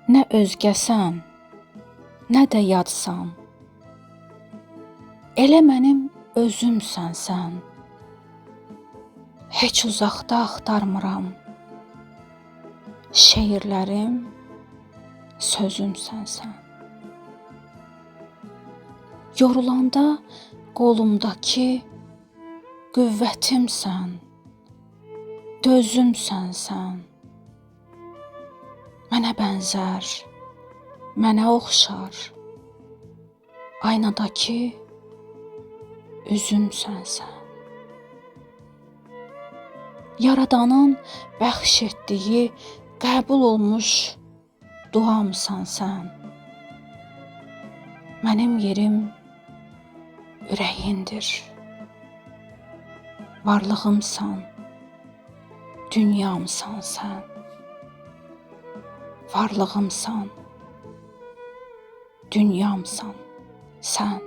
Nə özgəsən, nə də yadsan. Elə mənim özümsən sən. Heç uzaqda axtarmıram. Şeirlərim, sözümsən sən. Yorulanda qolumdakı qüvvətimsən. Dözümsən sən. Mənə bənzər, mənə oxşar. Aynadakı üzümsən sən. Yaradanın bəxş etdiyi qəbul olmuş duamsan sən. Mənim yerim ürəyindir. Varlığımsan, dünyamsan sən. Varlığımsan, dünyamsan sən.